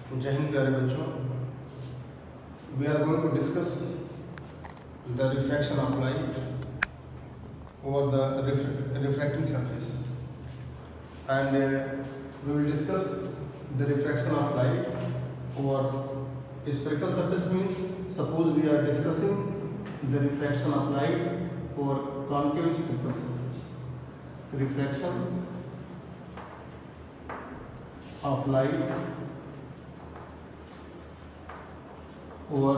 जय हिंद प्यारे बच्चों, we are going to discuss the refraction of light over the refracting surface and we will discuss the refraction of light over a spherical surface. Means suppose we are discussing the refraction of light over concave spherical surface. Refraction of light over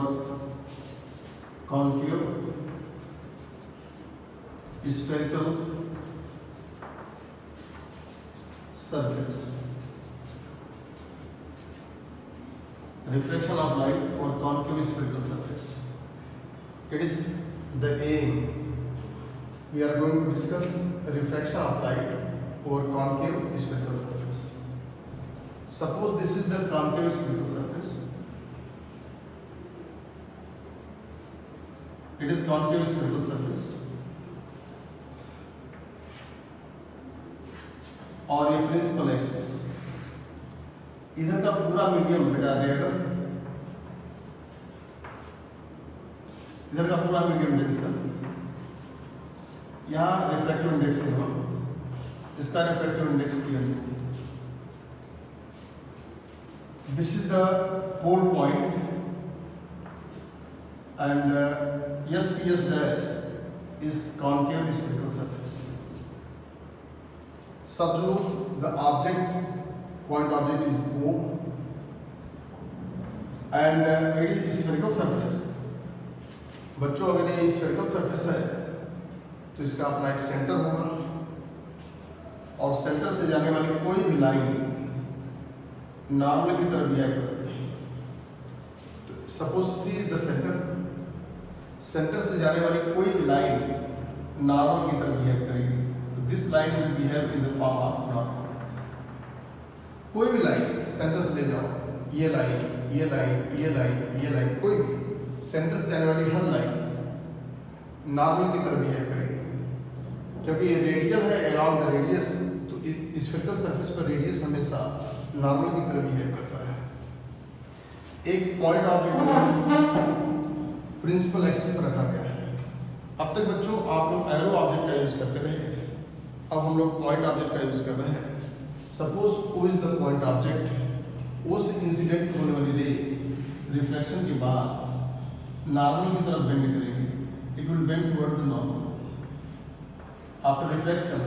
concave spherical surface. Refraction of light over concave spherical surface. It is the aim. We are going to discuss refraction of light over concave spherical surface. Suppose this is the concave spherical surface. It is concave spherical surface. और ये principal axis, इधर का पूरा medium बेटा रहेगा, इधर का पूरा मीडियम डेंसर, यहाँ रिफ्रैक्टिव इंडेक्स है, इसका रिफ्रैक्टिव इंडेक्स किया। This is the pole point and S P S dash is concave spherical surface. Suppose the point object is O and it is spherical surface. बच्चों अगर ये spherical surface है तो इसका अपना एक सेंटर होगा और सेंटर से जाने वाली कोई भी लाइन नॉर्मल की तरफ बिहेव करेगी. तो suppose C is the center. Centre से जाने वाली कोई भी लाइन नॉर्मल की तरफ बिहेव करेगी. This line will behave in the form of normal. कोई भी लाइन सेंटर से ले जाओ, ये लाइन, ये लाइन, ये लाइन, ये लाइन, कोई भी सेंटर से जाने वाली हर लाइन नॉर्मल की तरफ बिहेव करेगी. क्योंकि ये रेडियल है अराउंड द रेडियस, तो स्फेरिकल सरफेस पर रेडियस हमेशा नॉर्मल की तरफ बिहेव करता है. एक पॉइंट ऑब्जेक्ट प्रिंसिपल एक्सिस पर रखा गया है. अब तक बच्चों आप लोग एरो ऑब्जेक्ट का यूज करते रहे, अब हम लोग पॉइंट ऑब्जेक्ट का यूज कर रहे हैं. Suppose O is the point object. O से इंसिडेंट होने वाली रे रिफ्लेक्शन के बाद नॉर्मल की तरफ बेंड करेगी. It will bend toward the normal. After reflection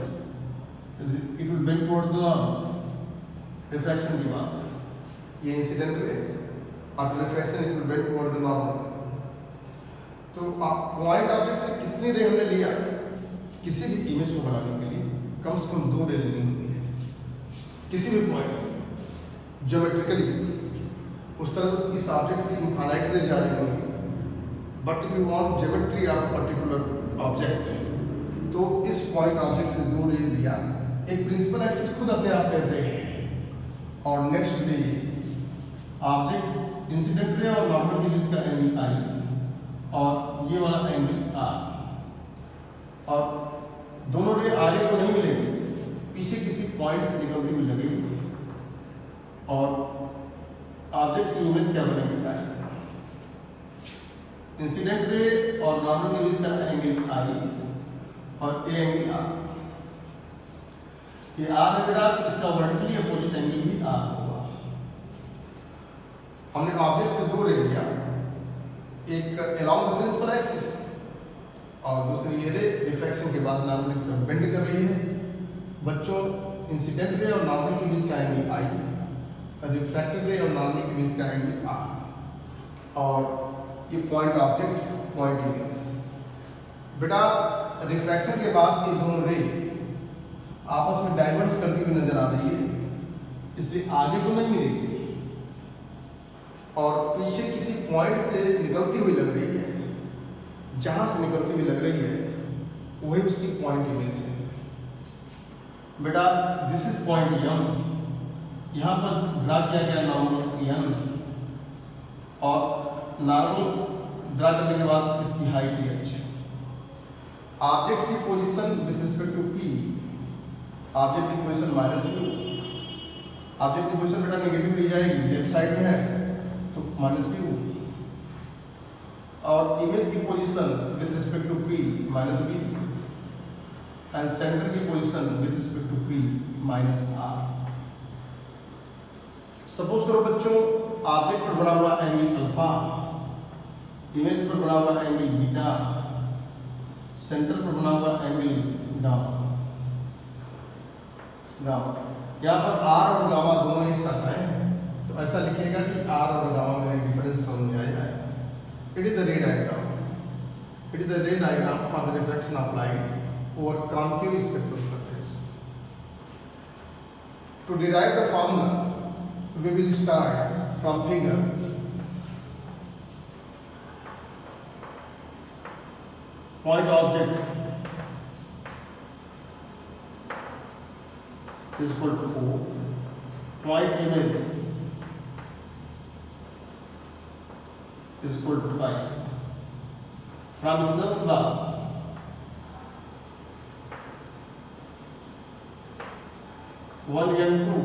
it will bend toward the normal. Reflection के बाद ये incident ray, after reflection it will bend toward the normal. तो पॉइंट ऑब्जेक्ट से कितनी रे हमने लिया? किसी भी इमेज को बनाने के लिए कम से कम 2 रे लेनी होती है. किसी भी पॉइंट से ज्योमेट्रिकली उस तरह तो इस ऑब्जेक्ट से इनफाइनाइट रे जा रही होंगी. But if you want geometry of a particular object, तो इस पॉइंट ऑब्जेक्ट से 2 रे लिया. एक प्रिंसिपल एक्सिस खुद अपने आप कर रहे हैं और नेक्स्ट रे ऑब्जेक्ट इंसिडेंट रे और नॉर्मल के बीच का एंगल आई और ये वाला एंगल आर. और दोनों रे आगे तो नहीं मिलेंगे, पीछे किसी पॉइंट से निकलती हुई लगेगी और ऑब्जेक्ट की इमेज क्या बनेगी? इंसिडेंट रे और नॉर्मल के बीच का एंगल आई और ए एंगल आर. ये आर है बेटा, इसका वर्टिकली अपोजिट एंगल भी आर होगा. हमने ऑब्जेक्ट से 2 रे लिया, एक अलोंग द प्रिंसिपल एक्सिस और दूसरी ये रे रिफ्रैक्शन के बाद नॉर्मल की तरफ बेंड कर रही है. बच्चों इंसिडेंट रे और नॉर्मल के बीच का एंगल आई और रिफ्रैक्टेड रे और नॉर्मल के बीच का एंगल आर और ये पॉइंट ऑब्जेक्ट पॉइंट इमेज. बेटा रिफ्रैक्शन के बाद ये दोनों रे आपस में डाइवर्स करती हुई नजर आ रही है, इसलिए आगे तो नहीं मिलेगी और पीछे किसी पॉइंट से निकलती हुई लग रही है. जहां से निकलती हुई लग रही है वही उसकी पॉइंट इमेज है. बेटा दिस इज पॉइंट एम, यहाँ पर ड्रा किया गया नॉर्मल एम और नॉर्मल ड्रा करने के बाद इसकी हाइट एच. ऑब्जेक्ट की position with respect to P, object की पोजीशन -2, ऑब्जेक्ट की पोजीशन बेटा नेगेटिव ली जाएगी, लेफ्ट साइड साइड में है तो माइनस बी होगी, और इमेज की position with respect to P minus B, and centre की position with respect to P minus R. Suppose करो बच्चों, ऑब्जेक्ट पर बना हुआ एंगल अल्फा, इमेज पर बना हुआ एंगल बीटा, सेंटर पर बना हुआ एंगल गामा। यहाँ पर आर और गामा दोनों एक साथ आए हैं, तो ऐसा लिखिएगा कि आर और गामा में एक डिफरेंस समझ में आएगा। It is the ray diagram, it is the ray diagram for the reflection of light over concave spectral surface. To derive the formula we will start from figure. Point object is equal to O. Point image is equal to I. From Snell's law, one and two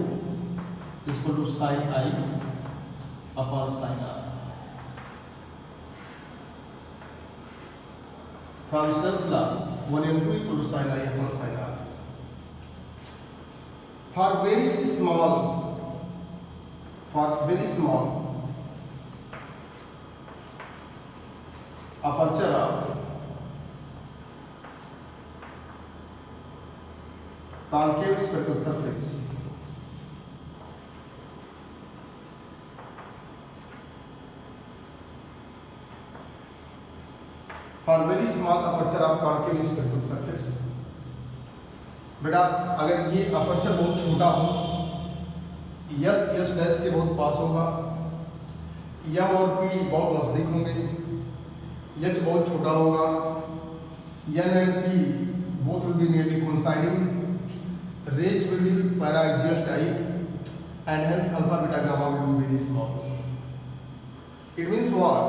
is equal to sin I upon sin R. From Snell's law, 1 and 2 equal to sin I upon sin R. For very small aperture of concave spherical surface, for very small aperture of concave spherical surface। बेटा अगर ये aperture बहुत छोटा हो, yes dash के बहुत पास होगा, यम और पी बहुत नजदीक होंगे, एच बहुत छोटा होगा, N and P both will be nearly coinciding, rays will be paraxial type, and hence alpha beta gamma will be very small. It means what?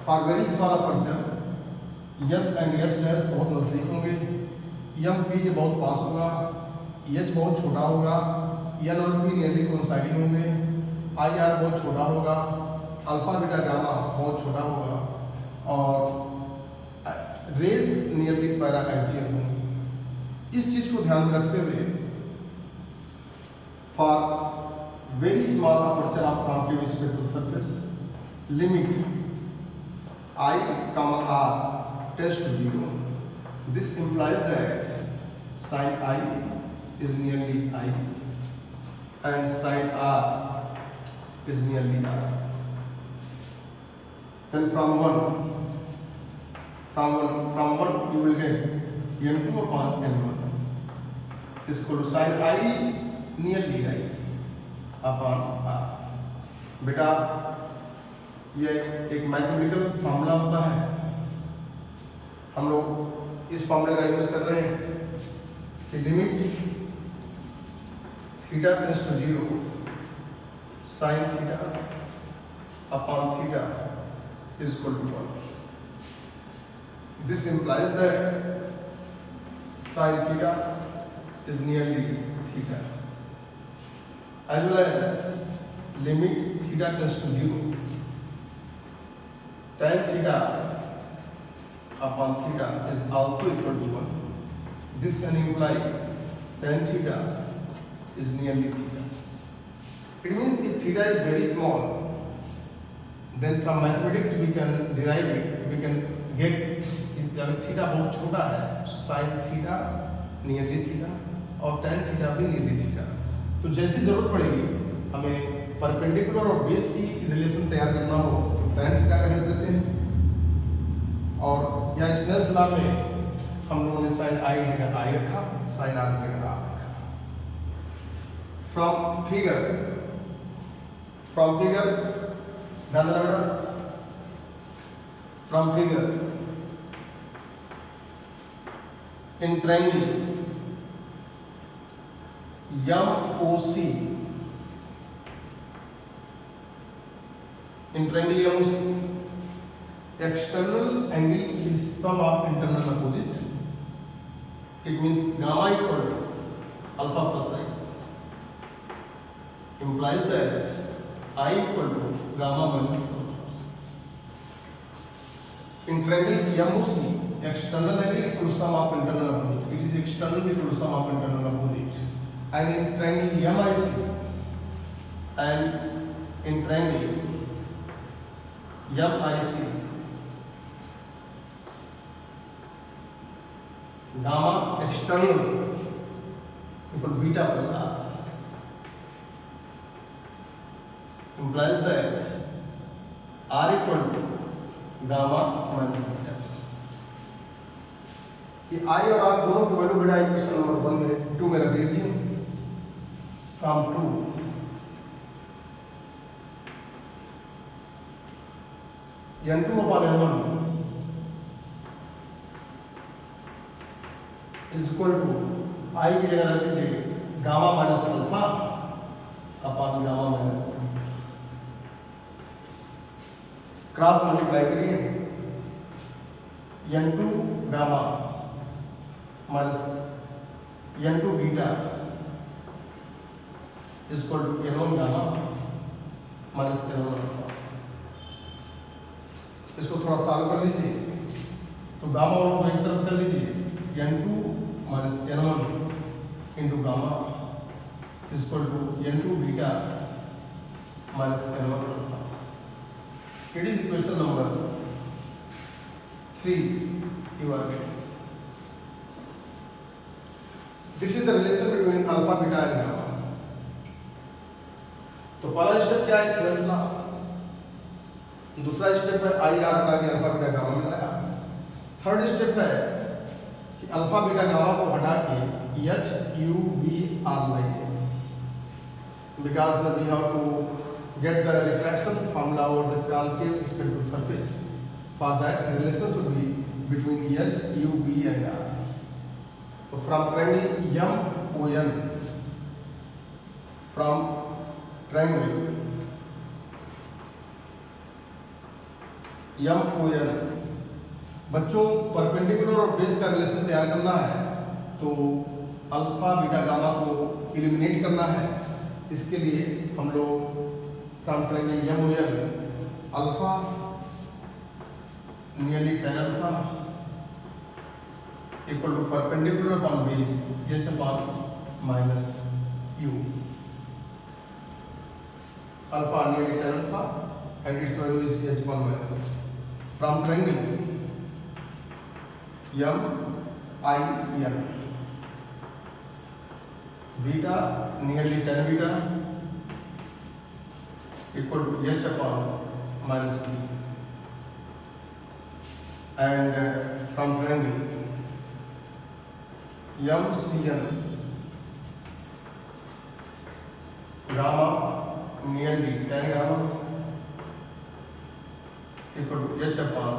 For very small aperture S and S dash बहुत नजदीक होंगे, M P के बहुत पास होगा, H बहुत छोटा होगा, N और पी नियरली कोइंसाइडिंग होंगे, आई आर बहुत छोटा होगा, अल्फा बीटा गामा बहुत छोटा होगा, और रेस नियरली पैराएक्सियल होंगी। इस चीज को ध्यान में रखते हुए for very small aperture of concave spectral surface limit I, R tends to 0. This implies that sin I is nearly I and sin R is nearly R. Then from one you will get n2 upon n1 is equal to sin I nearly I upon R. बेटा ये एक mathematical formula होता है, हम लोग इस फार्मूले का यूज कर रहे हैं कि limit theta tends to 0 sine theta upon theta is equal to 1। This implies that sine theta is nearly theta as well as limit theta tends to 0 tan theta upon theta is also equal to 1. This can imply tan theta is nearly theta. It means if theta is very small, then from mathematics we can derive it. We can get if theta बहुत छोटा है, sin theta nearly theta और tan theta भी nearly theta। तो जैसी जरूरत पड़ेगी हमें परपेंडिकुलर और बेस की रिलेशन तैयार करना हो तो tan थीटा का हेल्प लेते हैं, और या स्नेल्स लॉ में हम लोगों ने sin I जगह I रखा, sin R जगह R रखा। फ्रॉम फिगर ध्यान देना बेटा, from figure in triangle MOC, in triangle MOC, external angle is sum of internal opposite. It means gamma equal to alpha plus I. Implies that I equal to gamma minus in triangle MOC, external angle equal to sum of internal opposite. It is external equal to sum of internal opposite. And in triangle MIC and in triangle MIC, gamma external equal to beta plus R implies that R equal to gamma minus beta. ये I और R दोनों की value बेटा equation number 1 में 2 में रख लीजिए. From 2 n2 upon n1 is equal to I की जगह रख लीजिए gamma minus alpha upon gamma minus beta. Cross multiply करिए n2 gamma minus n2 beta is equal to n1 gamma minus n1 alpha. इसको थोड़ा सॉल्व कर लीजिए तो गामा वालों को एक तरफ कर लीजिए n2 minus n1 into gamma is equal to n2 beta minus n1 alpha. It is equation number 3 you are getting. This is the relation between alpha, beta and gamma. तो पहला स्टेप क्या है? Snell's law. दूसरा step है आई R हटा के alpha beta gamma मिलाया. Third step है कि अल्फा बीटा गामा को हटा के एच यू वी आर लाइए. Because we have to get the reflection formula over the concave spherical surface. For that, relation should be between H, U, V and R. So from triangle MON, from triangle MON, बच्चों perpendicular और base का relation तैयार करना है तो alpha beta gamma को eliminate करना है. इसके लिए हम लोग from triangle MON alpha nearly tan alpha equal to perpendicular upon base h upon minus u. Alpha nearly tan alpha and its value is h upon minus u. From triangle MIN beta nearly tan beta equal to h upon minus b. And from triangle MCN gamma nearly tan gamma equal to h upon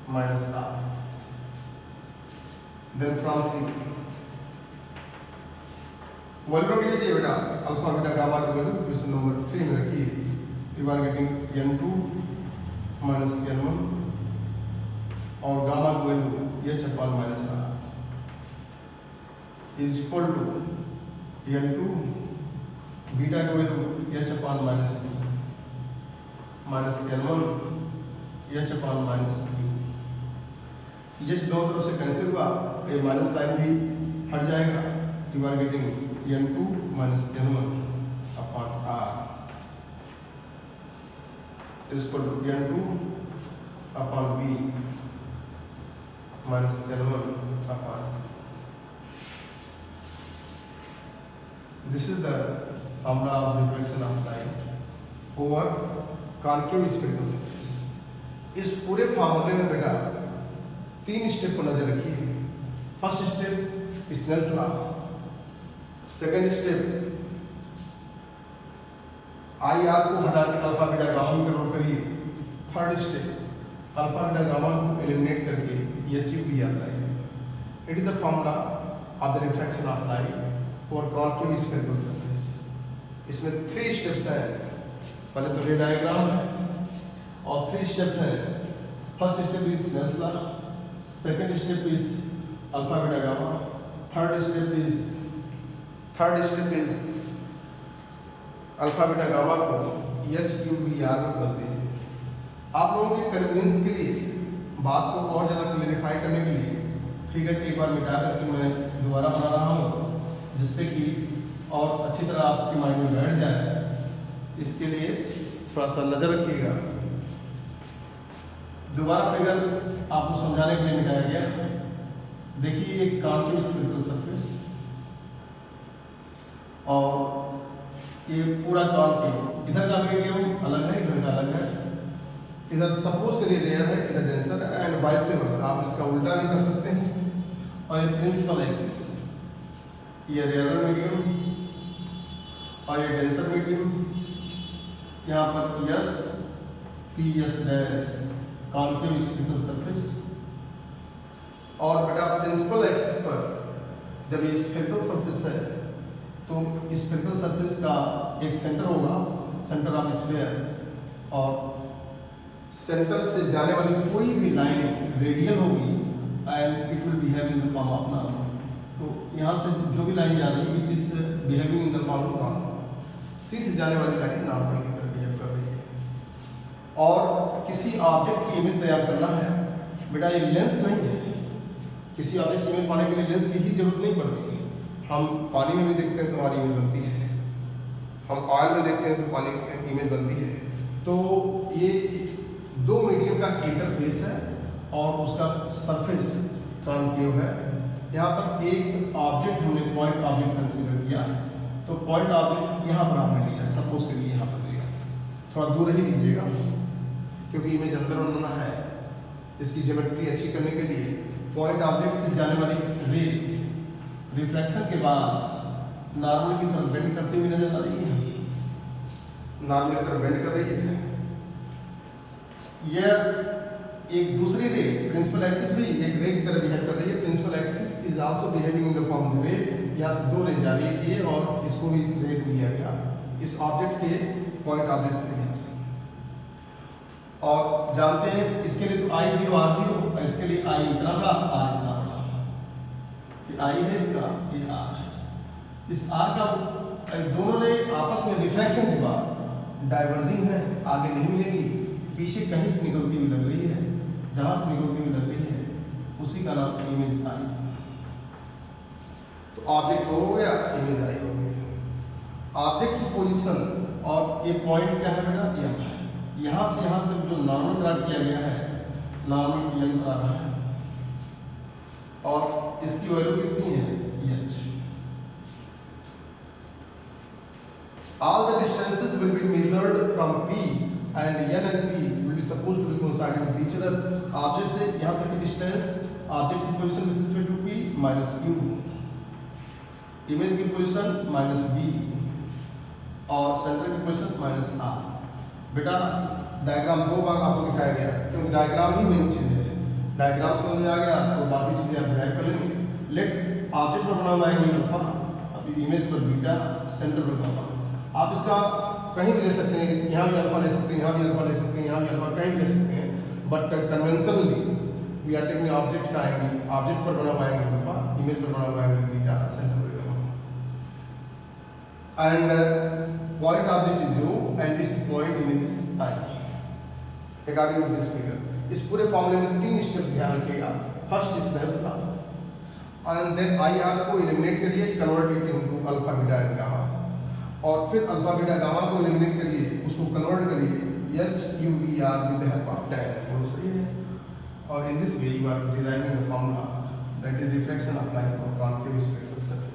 minus r. Then from 3 value रख लीजिए बेटा alpha beta gamma की value question number 3 में रखिए. You are getting n2 minus n1 और gamma की value h upon minus r is equal to n2 beta की value h upon minus b minus n1 h upon minus q. ये दोनों तरफ से cancel हुआ ये माइनस साइन भी हट जाएगा. You are getting n2 minus n1 upon r is equal to n2 upon b minus n1 upon. This is the formula of reflection of light over concave spherical surface. इस पूरे फॉर्मूले में बेटा 3 step को नजर रखिए. First step Snell's law. Second step I R को हटा के अल्फा बीटा गामा में कन्वर्ट करिए. Third step alpha beta gamma को एलिमिनेट करके एच यू वी आर लाइए. It is the formula of the refraction of light for concave spherical surface. इसमें 3 steps हैं. पहले तो रे डायग्राम है और 3 स्टेप्स हैं. First step is Snell's law. Second step is alpha beta gamma. Third step is alpha beta gamma को H U V R में बदल दीजिए। आप लोगों के कन्वीनियंस के लिए, बात को और ज़्यादा क्लियरिफाई करने के लिए फिगर एक बार मिटा करके मैं दोबारा बना रहा हूँ, जिससे कि और अच्छी तरह आपके माइंड में बैठ जाए। इसके लिए थोड़ा सा नज़र रखिएगा। दोबारा फिगर आपको समझाने के लिए मिटाया गया। देखिए एक कॉन्केव स्फेरिकल सरफेस और ये पूरा कॉन्केव, इधर का मीडियम अलग है, इधर का अलग है। इधर सपोज करिए रेयर है, इधर डेंसर है, एंड वाइस वर्सा। आप इसका उल्टा भी कर सकते हैं। और ये प्रिंसिपल एक्सिस, ये रेयर मीडियम और ये डेंसर मीडियम। यहाँ पर yes P S dash concave spherical surface. और बेटा प्रिंसिपल एक्सिस पर जब ये स्फेरिकल सरफेस है तो स्फेरिकल सरफेस का एक सेंटर होगा, सेंटर ऑफ स्फीयर, और सेंटर से जाने वाली कोई भी लाइन रेडियल होगी and it will behave in the form of normal. तो यहाँ से जो भी लाइन जा रही है it is behaving in the form of normal. C से जाने वाली लाइन नॉर्मल की तरह बिहेव कर रही है। और किसी ऑब्जेक्ट की इमेज तैयार करना है बेटा, ये लेंस नहीं है। किसी ऑब्जेक्ट की इमेज पाने के लिए लेंस की ही जरूरत नहीं पड़ती। हम पानी में भी देखते हैं तो हमारी इमेज बनती है, हम ऑयल में देखते हैं तो पानी की इमेज बनती है। तो ये दो मीडियम का इंटरफेस है और उसका सरफेस कॉन्केव है। यहाँ पर एक ऑब्जेक्ट हमने पॉइंट ऑब्जेक्ट कंसीडर किया, तो पॉइंट ऑब्जेक्ट यहाँ पर आपने लिया, सपोज के लिए यहाँ पर लिया। थोड़ा दूर ही लीजिएगा क्योंकि इमेज अंदर बनाना है। इसकी ज्योमेट्री अच्छी करने के लिए पॉइंट ऑब्जेक्ट से जाने वाली रे रिफ्लेक्शन के बाद नॉर्मल की तरफ बेंड करते हुए नजर आ रही है, नॉर्मल की तरफ बेंड कर रही है। यह एक दूसरी रे प्रिंसिपल एक्सिस भी एक रे की तरह बिहेव कर रही है। Principal axis is also behaving in the form of ray. यहाँ से दो रे जा रही है ये, और इसको भी रे को लिया गया इस ऑब्जेक्ट के पॉइंट ऑब्जेक्ट से यहाँ से। और जानते हैं इसके लिए तो आई जीरो आर जीरो, इसके लिए आई इतना बड़ा आर इतना बड़ा। ये आई है, इसका ये आर है। इस आर का दोनों रे आपस में रिफ्लेक्शन के बाद डाइवर्जिंग है, आगे नहीं मिलेगी, पीछे कहीं से निकलती हुई लग रही है। जहां से निकलती हुई लग रही है उसी का नाम इमेज आई। तो ऑब्जेक्ट हो गया, इमेज आई हो गया। ऑब्जेक्ट की पोजीशन और ये पॉइंट क्या है बेटा, एम है। यहां से यहां तक जो नॉर्मल ड्रा किया गया है, नॉर्मल एम पर आ रहा है और इसकी वैल्यू कितनी है, H. All the distances will be measured from P and N and P will be supposed to be coinciding with each other. Object से यहाँ तक की डिस्टेंस, ऑब्जेक्ट की position with respect to P माइनस Q, image की position minus B और centre की position minus R। बेटा डायग्राम दो बार आपको दिखाया गया क्योंकि डायग्राम ही मेन चीज है। डायग्राम समझ में आ गया तो बाकी चीजें आप ड्राइव कर लेंगे। लेट ऑब्जेक्ट पर बना हुआ है अल्फा, अभी इमेज पर बीटा, सेंटर पर गामा। आप इसका कहीं भी ले सकते हैं, यहाँ भी अल्फा ले सकते हैं, यहाँ भी अल्फा ले सकते हैं, यहाँ भी अल्फा कहीं भी ले सकते हैं। But conventionally we are taking object का एंगल, ऑब्जेक्ट पर बना हुआ एंगल अल्फा, इमेज पर बना हुआ एंगल बीटा, सेंटर पर gamma. And point object is O and its point image is I according to this figure। इस पूरे फॉर्मूले में 3 स्टेप ध्यान रखिएगा। First is Snell's law, and then I R को एलिमिनेट करिए, convert it into alpha beta and gamma, और फिर अल्फा बीटा गामा को एलिमिनेट करिए, उसको कन्वर्ट करिए H U V R with the help of tan। वो सही है। और in this way you are deriving the formula that is reflection of light from concave spherical surface.